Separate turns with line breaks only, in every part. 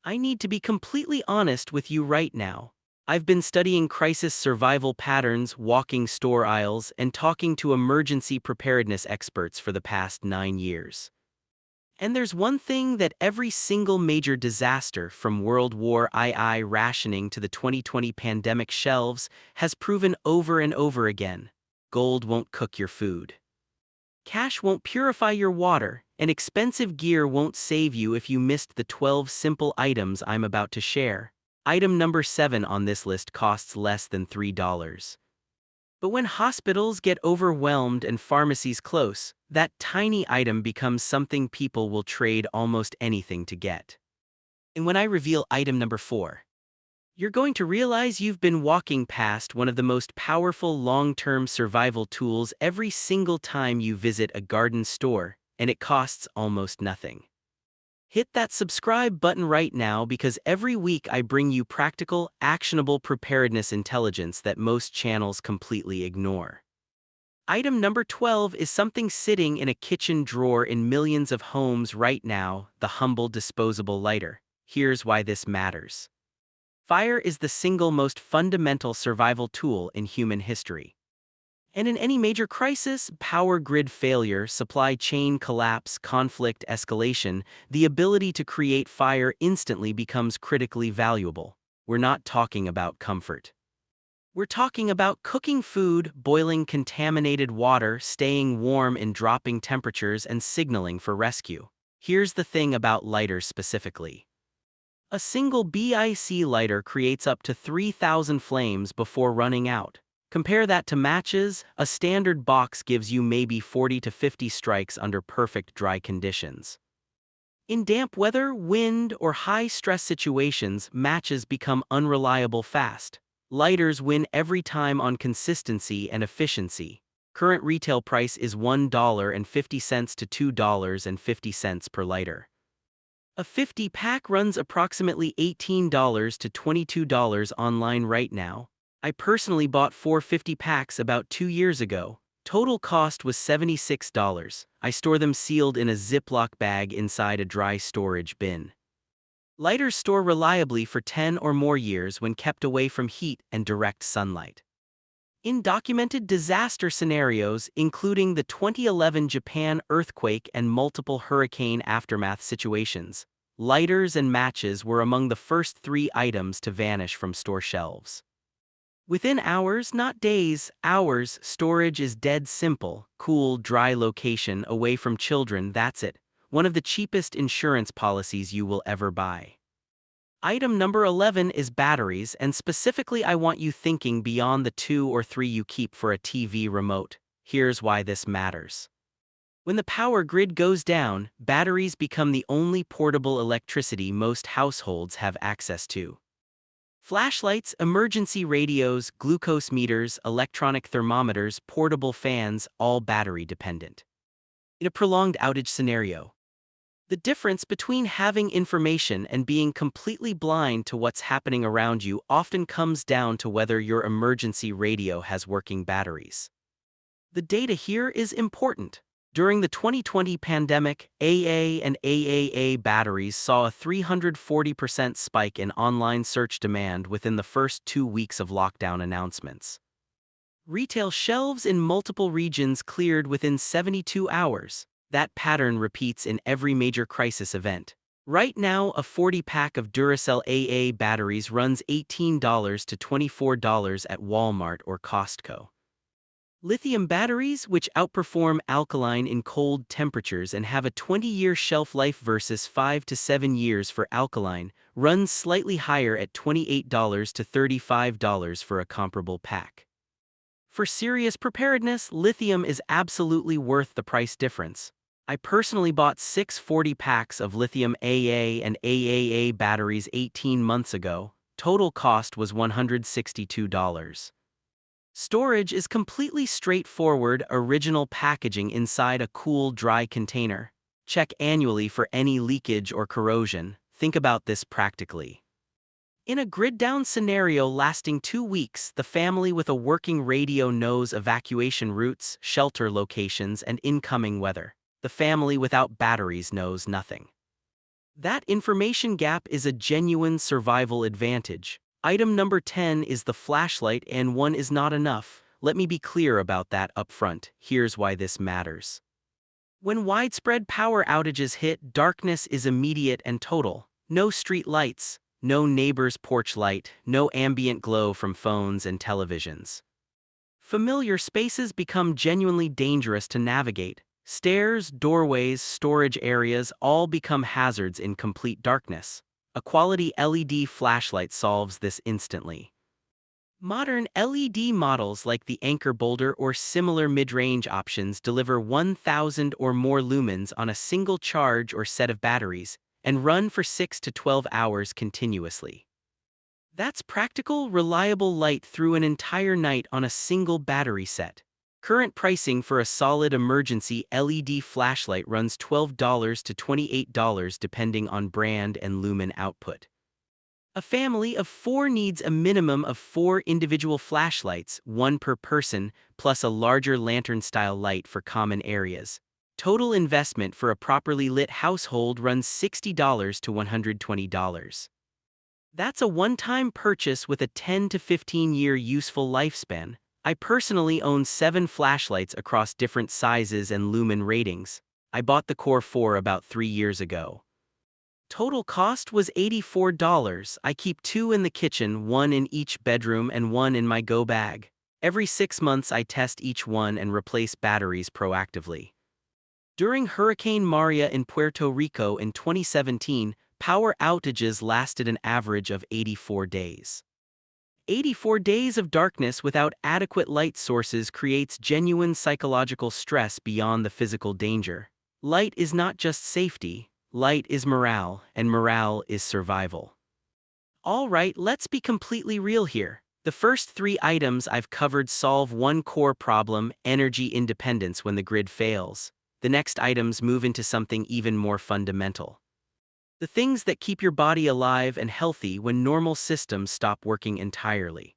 I need to be completely honest with you right now. I've been studying crisis survival patterns, walking store aisles, and talking to emergency preparedness experts for the past 9 years. And there's one thing that every single major disaster, from World War II rationing to the 2020 pandemic shelves, has proven over and over again. Gold won't cook your food. Cash won't purify your water, and expensive gear won't save you if you missed the 12 simple items I'm about to share. Item number 7 on this list costs less than $3. But when hospitals get overwhelmed and pharmacies close, that tiny item becomes something people will trade almost anything to get. And when I reveal item number 4, you're going to realize you've been walking past one of the most powerful long-term survival tools every single time you visit a garden store, and it costs almost nothing. Hit that subscribe button right now, because every week I bring you practical, actionable preparedness intelligence that most channels completely ignore. Item number 12 is something sitting in a kitchen drawer in millions of homes right now: the humble disposable lighter. Here's why this matters. Fire is the single most fundamental survival tool in human history. And in any major crisis, power grid failure, supply chain collapse, conflict escalation, the ability to create fire instantly becomes critically valuable. We're not talking about comfort. We're talking about cooking food, boiling contaminated water, staying warm in dropping temperatures, and signaling for rescue. Here's the thing about lighters specifically. A single BIC lighter creates up to 3,000 flames before running out. Compare that to matches. A standard box gives you maybe 40 to 50 strikes under perfect dry conditions. In damp weather, wind, or high-stress situations, matches become unreliable fast. Lighters win every time on consistency and efficiency. Current retail price is $1.50 to $2.50 per lighter. A 50-pack runs approximately $18 to $22 online right now. I personally bought 4 50-packs about 2 years ago. Total cost was $76. I store them sealed in a Ziploc bag inside a dry storage bin. Lighters store reliably for 10 or more years when kept away from heat and direct sunlight. In documented disaster scenarios, including the 2011 Japan earthquake and multiple hurricane aftermath situations, lighters and matches were among the first 3 items to vanish from store shelves. Within hours, not days, hours, storage is dead simple. Cool, dry location away from children, that's it. One of the cheapest insurance policies you will ever buy. Item number 11 is batteries, and specifically I want you thinking beyond the 2 or 3 you keep for a TV remote. Here's why this matters. When the power grid goes down, batteries become the only portable electricity most households have access to. Flashlights, emergency radios, glucose meters, electronic thermometers, portable fans, all battery dependent. In a prolonged outage scenario, the difference between having information and being completely blind to what's happening around you often comes down to whether your emergency radio has working batteries. The data here is important. During the 2020 pandemic, AA and AAA batteries saw a 340% spike in online search demand within the first 2 weeks of lockdown announcements. Retail shelves in multiple regions cleared within 72 hours. That pattern repeats in every major crisis event. Right now, a 40-pack of Duracell AA batteries runs $18 to $24 at Walmart or Costco. Lithium batteries, which outperform alkaline in cold temperatures and have a 20-year shelf life versus 5 to 7 years for alkaline, runs slightly higher at $28 to $35 for a comparable pack. For serious preparedness, lithium is absolutely worth the price difference. I personally bought 6 40-packs of lithium AA and AAA batteries 18 months ago. Total cost was $162. Storage is completely straightforward: original packaging inside a cool, dry container. Check annually for any leakage or corrosion. Think about this practically. In a grid-down scenario lasting 2 weeks, the family with a working radio knows evacuation routes, shelter locations, and incoming weather. The family without batteries knows nothing. That information gap is a genuine survival advantage. Item number 10 is the flashlight, and one is not enough. Let me be clear about that up front. Here's why this matters. When widespread power outages hit, darkness is immediate and total. No street lights, no neighbor's porch light, no ambient glow from phones and televisions. Familiar spaces become genuinely dangerous to navigate. Stairs, doorways, storage areas all become hazards in complete darkness. A quality LED flashlight solves this instantly. Modern LED models like the Anchor Boulder or similar mid-range options deliver 1,000 or more lumens on a single charge or set of batteries and run for 6 to 12 hours continuously. That's practical, reliable light through an entire night on a single battery set. Current pricing for a solid emergency LED flashlight runs $12 to $28 depending on brand and lumen output. A family of 4 needs a minimum of 4 individual flashlights, one per person, plus a larger lantern-style light for common areas. Total investment for a properly lit household runs $60 to $120. That's a one-time purchase with a 10 to 15-year useful lifespan. I personally own 7 flashlights across different sizes and lumen ratings. I bought the Core 4 about 3 years ago. Total cost was $84. I keep 2 in the kitchen, 1 in each bedroom and 1 in my go bag. Every 6 months I test each one and replace batteries proactively. During Hurricane Maria in Puerto Rico in 2017, power outages lasted an average of 84 days. 84 days of darkness without adequate light sources creates genuine psychological stress beyond the physical danger. Light is not just safety, light is morale, and morale is survival. Alright, let's be completely real here. The first 3 items I've covered solve one core problem: energy independence when the grid fails. The next items move into something even more fundamental. The things that keep your body alive and healthy when normal systems stop working entirely.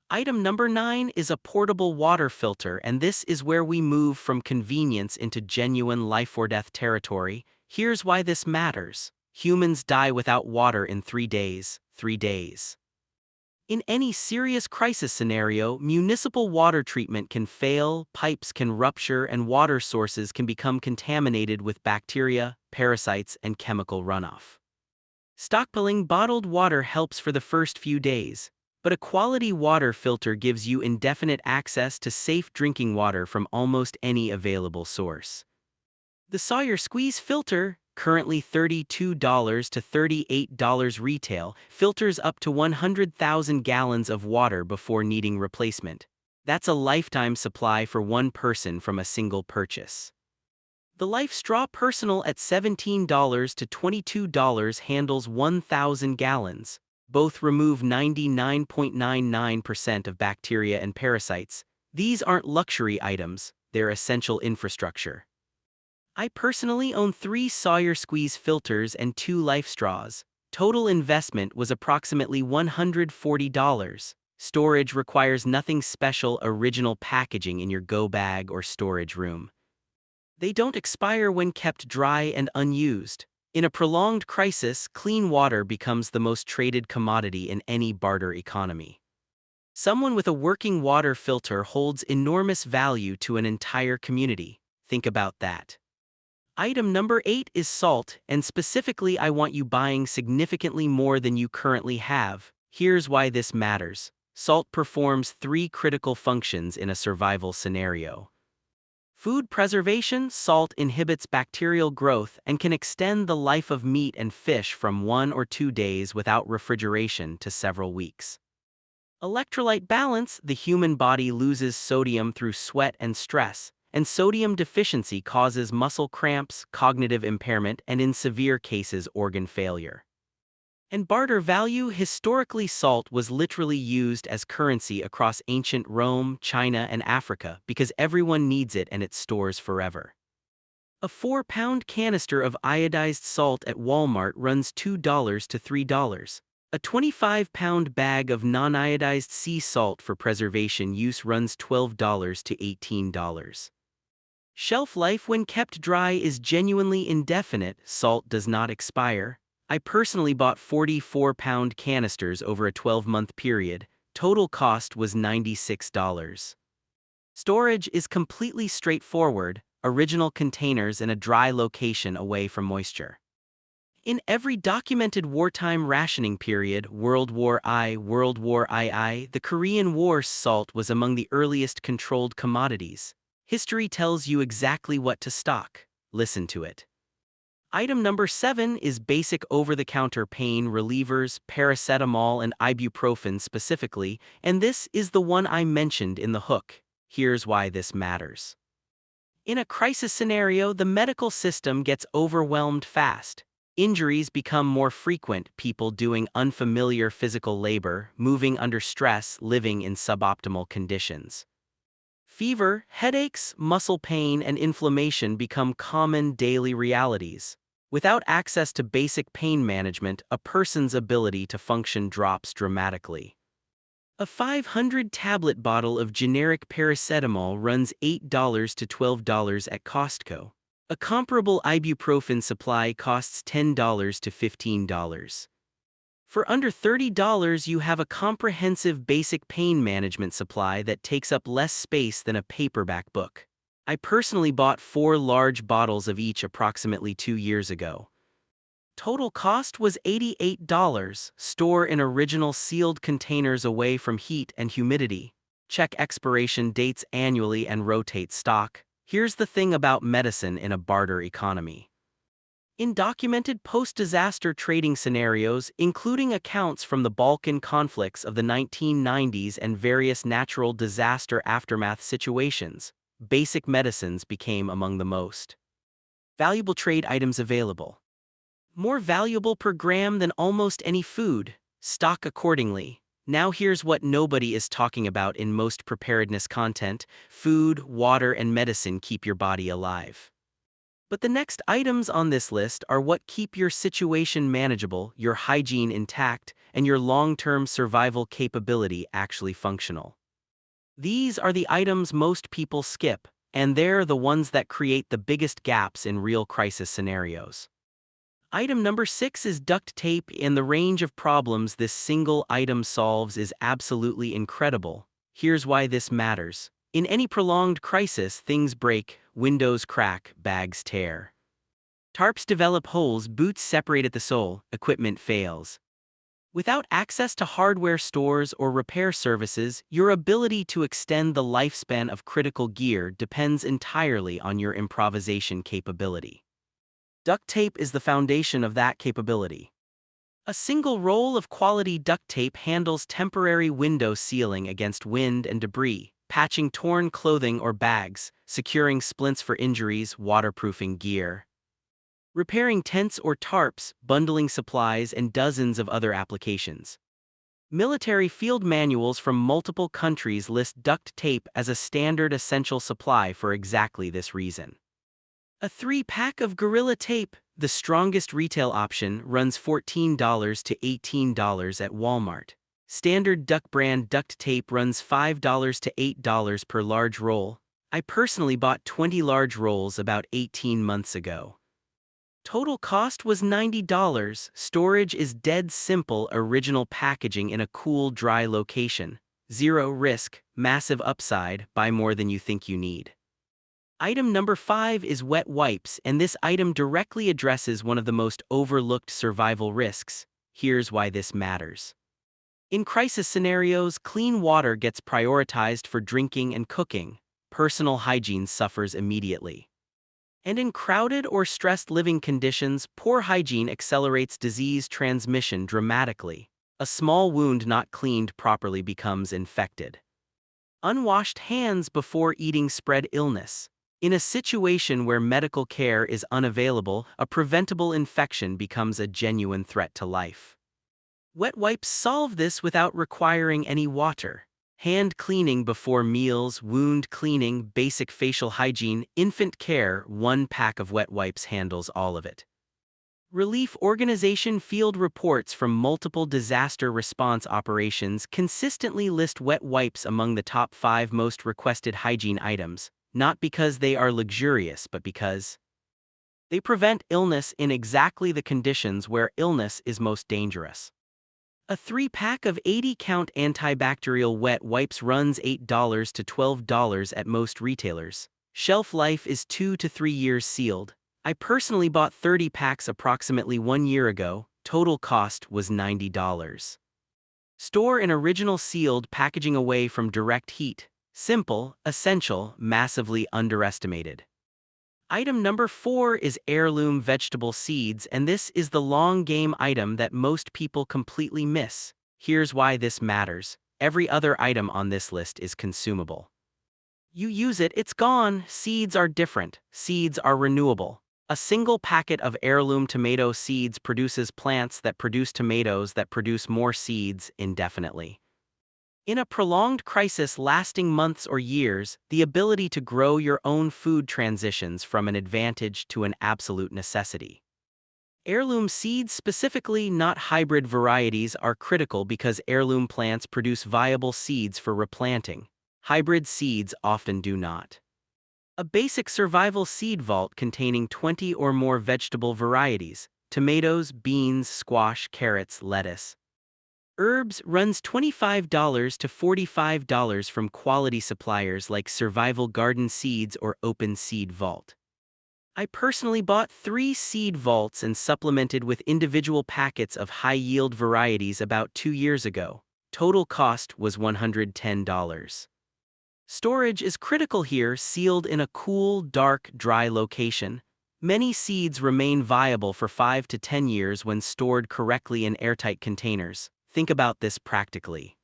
Item number 9 is a portable water filter, and this is where we move from convenience into genuine life-or-death territory. Here's why this matters. Humans die without water in 3 days. 3 days. In any serious crisis scenario, municipal water treatment can fail, pipes can rupture, and water sources can become contaminated with bacteria, parasites, and chemical runoff. Stockpiling bottled water helps for the first few days, but a quality water filter gives you indefinite access to safe drinking water from almost any available source. The Sawyer Squeeze filter, currently $32 to $38 retail, filters up to 100,000 gallons of water before needing replacement. That's a lifetime supply for one person from a single purchase. The Life Straw Personal at $17 to $22 handles 1,000 gallons. Both remove 99.99% of bacteria and parasites. These aren't luxury items, they're essential infrastructure. I personally own 3 Sawyer Squeeze filters and 2 Life Straws. Total investment was approximately $140. Storage requires nothing special, original packaging in your go bag or storage room. They don't expire when kept dry and unused. In a prolonged crisis, clean water becomes the most traded commodity in any barter economy. Someone with a working water filter holds enormous value to an entire community. Think about that. Item number 8 is salt, and specifically I want you buying significantly more than you currently have. Here's why this matters. Salt performs 3 critical functions in a survival scenario. Food preservation: salt inhibits bacterial growth and can extend the life of meat and fish from 1 or 2 days without refrigeration to several weeks. Electrolyte balance: the human body loses sodium through sweat and stress, and sodium deficiency causes muscle cramps, cognitive impairment, and in severe cases organ failure. And barter value: historically salt was literally used as currency across ancient Rome, China, and Africa because everyone needs it and it stores forever. A 4-pound canister of iodized salt at Walmart runs $2 to $3. A 25-pound bag of non-iodized sea salt for preservation use runs $12 to $18. Shelf life when kept dry is genuinely indefinite. Salt does not expire. I personally bought 44-pound canisters over a 12-month period. Total cost was $96. Storage is completely straightforward, original containers in a dry location away from moisture. In every documented wartime rationing period, World War I, the Korean War, salt was among the earliest controlled commodities. History tells you exactly what to stock. Listen to it. Item number 7 is basic over-the-counter pain relievers, paracetamol and ibuprofen specifically, and this is the one I mentioned in the hook. Here's why this matters. In a crisis scenario, the medical system gets overwhelmed fast. Injuries become more frequent, people doing unfamiliar physical labor, moving under stress, living in suboptimal conditions. Fever, headaches, muscle pain, and inflammation become common daily realities. Without access to basic pain management, a person's ability to function drops dramatically. A 500-tablet bottle of generic paracetamol runs $8 to $12 at Costco. A comparable ibuprofen supply costs $10 to $15. For under $30, you have a comprehensive basic pain management supply that takes up less space than a paperback book. I personally bought 4 large bottles of each approximately 2 years ago. Total cost was $88. Store in original sealed containers away from heat and humidity. Check expiration dates annually and rotate stock. Here's the thing about medicine in a barter economy. In documented post-disaster trading scenarios, including accounts from the Balkan conflicts of the 1990s and various natural disaster aftermath situations, basic medicines became among the most valuable trade items available. More valuable per gram than almost any food. Stock accordingly. Now here's what nobody is talking about in most preparedness content: food, water, and medicine keep your body alive. But the next items on this list are what keep your situation manageable, your hygiene intact, and your long-term survival capability actually functional. These are the items most people skip, and they're the ones that create the biggest gaps in real crisis scenarios. Item number 6 is duct tape, and the range of problems this single item solves is absolutely incredible. Here's why this matters. In any prolonged crisis, things break, windows crack, bags tear. Tarps develop holes, boots separate at the sole, equipment fails. Without access to hardware stores or repair services, your ability to extend the lifespan of critical gear depends entirely on your improvisation capability. Duct tape is the foundation of that capability. A single roll of quality duct tape handles temporary window sealing against wind and debris, patching torn clothing or bags, securing splints for injuries, waterproofing gear, repairing tents or tarps, bundling supplies, and dozens of other applications. Military field manuals from multiple countries list duct tape as a standard essential supply for exactly this reason. A 3-pack of Gorilla Tape, the strongest retail option, runs $14 to $18 at Walmart. Standard Duck brand duct tape runs $5 to $8 per large roll. I personally bought 20 large rolls about 18 months ago. Total cost was $90. Storage is dead simple: original packaging in a cool, dry location. Zero risk, massive upside, buy more than you think you need. Item number 5 is wet wipes, and this item directly addresses one of the most overlooked survival risks. Here's why this matters. In crisis scenarios, clean water gets prioritized for drinking and cooking. Personal hygiene suffers immediately. And in crowded or stressed living conditions, poor hygiene accelerates disease transmission dramatically. A small wound not cleaned properly becomes infected. Unwashed hands before eating spread illness. In a situation where medical care is unavailable, a preventable infection becomes a genuine threat to life. Wet wipes solve this without requiring any water. Hand cleaning before meals, wound cleaning, basic facial hygiene, infant care, 1 pack of wet wipes handles all of it. Relief Organization field reports from multiple disaster response operations consistently list wet wipes among the top 5 most requested hygiene items. not because they are luxurious, but because they prevent illness in exactly the conditions where illness is most dangerous. A 3-pack of 80-count antibacterial wet wipes runs $8 to $12 at most retailers. Shelf life is 2 to 3 years sealed. I personally bought 30 packs approximately 1 year ago. Total cost was $90. Store in original sealed packaging away from direct heat. Simple, essential, massively underestimated. Item number 4 is heirloom vegetable seeds, and this is the long game item that most people completely miss. Here's why this matters. Every other item on this list is consumable. You use it, it's gone. Seeds are different. Seeds are renewable. A single packet of heirloom tomato seeds produces plants that produce tomatoes that produce more seeds indefinitely. In a prolonged crisis lasting months or years, the ability to grow your own food transitions from an advantage to an absolute necessity. Heirloom seeds, specifically not hybrid varieties, are critical because heirloom plants produce viable seeds for replanting. Hybrid seeds often do not. A basic survival seed vault containing 20 or more vegetable varieties, tomatoes, beans, squash, carrots, lettuce, herbs, runs $25 to $45 from quality suppliers like Survival Garden Seeds or Open Seed Vault. I personally bought 3 seed vaults and supplemented with individual packets of high-yield varieties about 2 years ago. Total cost was $110. Storage is critical here, sealed in a cool, dark, dry location. Many seeds remain viable for 5 to 10 years when stored correctly in airtight containers. Think about this practically.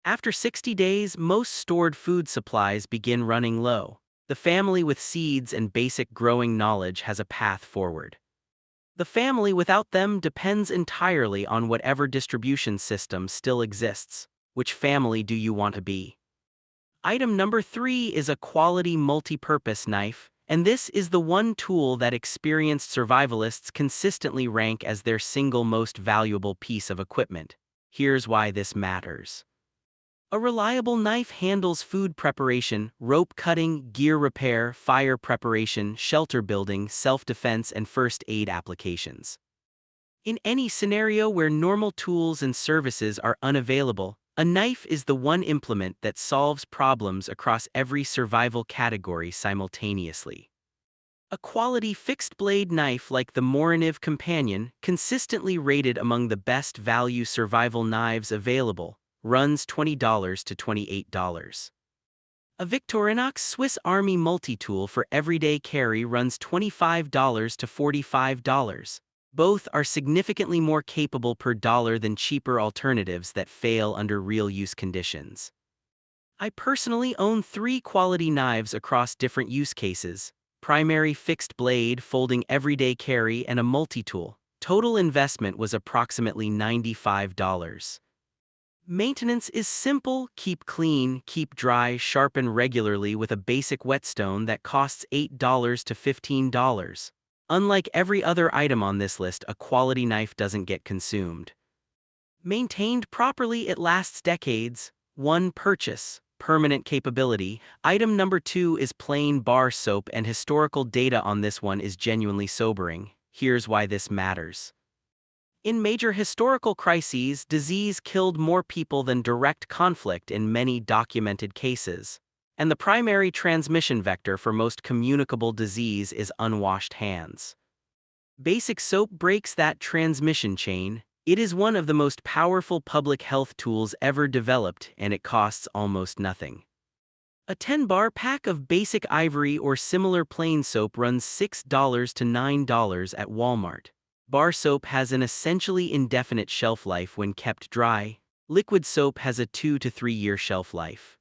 After 60 days, most stored food supplies begin running low. The family with seeds and basic growing knowledge has a path forward. The family without them depends entirely on whatever distribution system still exists. Which family do you want to be? Item number 3 is a quality multi-purpose knife, and this is the one tool that experienced survivalists consistently rank as their single most valuable piece of equipment. Here's why this matters. A reliable knife handles food preparation, rope cutting, gear repair, fire preparation, shelter building, self-defense, and first aid applications. In any scenario where normal tools and services are unavailable, a knife is the one implement that solves problems across every survival category simultaneously. A quality fixed-blade knife like the Moriniv Companion, consistently rated among the best value survival knives available, runs $20 to $28. A Victorinox Swiss Army multi-tool for everyday carry runs $25 to $45. Both are significantly more capable per dollar than cheaper alternatives that fail under real use conditions. I personally own 3 quality knives across different use cases: primary fixed blade, folding everyday carry, and a multi-tool. Total investment was approximately $95. Maintenance is simple: keep clean, keep dry, sharpen regularly with a basic whetstone that costs $8 to $15. Unlike every other item on this list, a quality knife doesn't get consumed. Maintained properly, it lasts decades. 1 purchase. Permanent capability. Item number 2 is plain bar soap, and historical data on this one is genuinely sobering. Here's why this matters. In major historical crises, disease killed more people than direct conflict in many documented cases. And the primary transmission vector for most communicable disease is unwashed hands. Basic soap breaks that transmission chain. It is one of the most powerful public health tools ever developed, and it costs almost nothing. A 10-bar pack of basic ivory or similar plain soap runs $6 to $9 at Walmart. Bar soap has an essentially indefinite shelf life when kept dry. Liquid soap has a 2 to 3 year shelf life.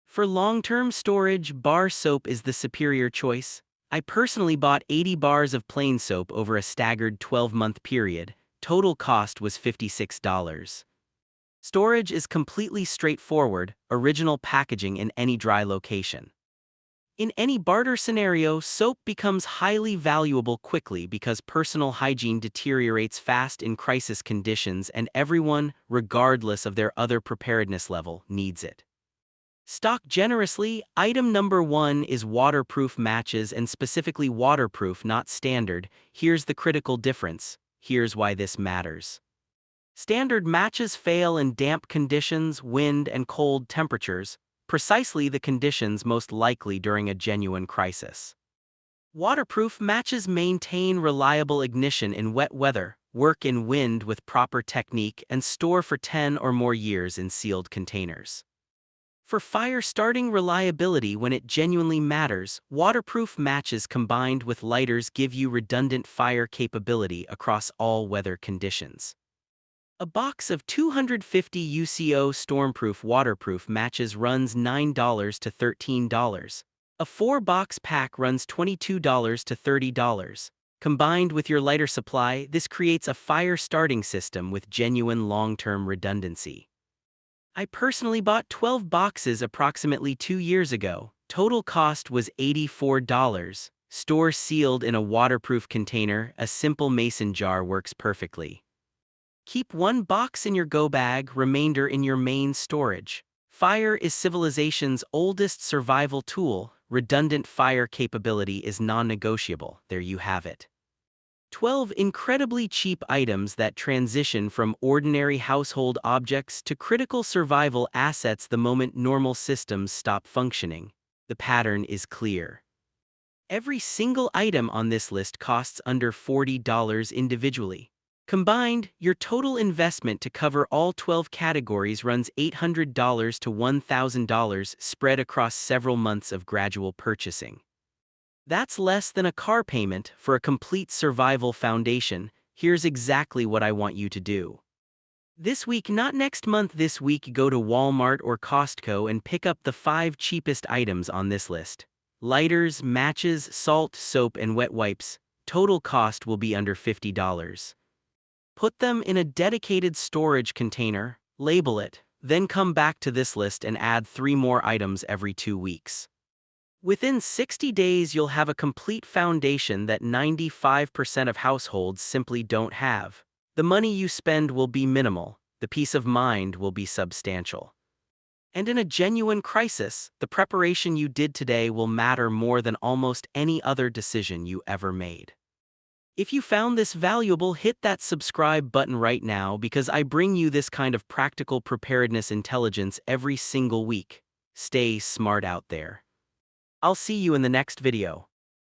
For long-term storage, bar soap is the superior choice. I personally bought 80 bars of plain soap over a staggered 12-month period. Total cost was $56. Storage is completely straightforward, original packaging in any dry location. In any barter scenario, soap becomes highly valuable quickly because personal hygiene deteriorates fast in crisis conditions, and everyone, regardless of their other preparedness level, needs it. Stock generously. Item number 1 is waterproof matches, and specifically waterproof, not standard. Here's the critical difference. Here's why this matters. Standard matches fail in damp conditions, wind, and cold temperatures, precisely the conditions most likely during a genuine crisis. Waterproof matches maintain reliable ignition in wet weather, work in wind with proper technique, and store for 10 or more years in sealed containers. For fire-starting reliability when it genuinely matters, waterproof matches combined with lighters give you redundant fire capability across all weather conditions. A box of 250 UCO stormproof waterproof matches runs $9 to $13. A 4-box pack runs $22 to $30. Combined with your lighter supply, this creates a fire-starting system with genuine long-term redundancy. I personally bought 12 boxes approximately 2 years ago. Total cost was $84. Store sealed in a waterproof container. A simple mason jar works perfectly. Keep 1 box in your go bag, remainder in your main storage. Fire is civilization's oldest survival tool. Redundant fire capability is non-negotiable. There you have it. 12 incredibly cheap items that transition from ordinary household objects to critical survival assets the moment normal systems stop functioning. The pattern is clear. Every single item on this list costs under $40 individually. Combined, your total investment to cover all 12 categories runs $800 to $1,000 spread across several months of gradual purchasing. That's less than a car payment for a complete survival foundation. Here's exactly what I want you to do. This week, not next month, this week, go to Walmart or Costco and pick up the 5 cheapest items on this list. Lighters, matches, salt, soap, and wet wipes. Total cost will be under $50. Put them in a dedicated storage container, label it, then come back to this list and add 3 more items every 2 weeks. Within 60 days, you'll have a complete foundation that 95% of households simply don't have. The money you spend will be minimal, the peace of mind will be substantial. And in a genuine crisis, the preparation you did today will matter more than almost any other decision you ever made. If you found this valuable, hit that subscribe button right now, because I bring you this kind of practical preparedness intelligence every single week. Stay smart out there. I'll see you in the next video.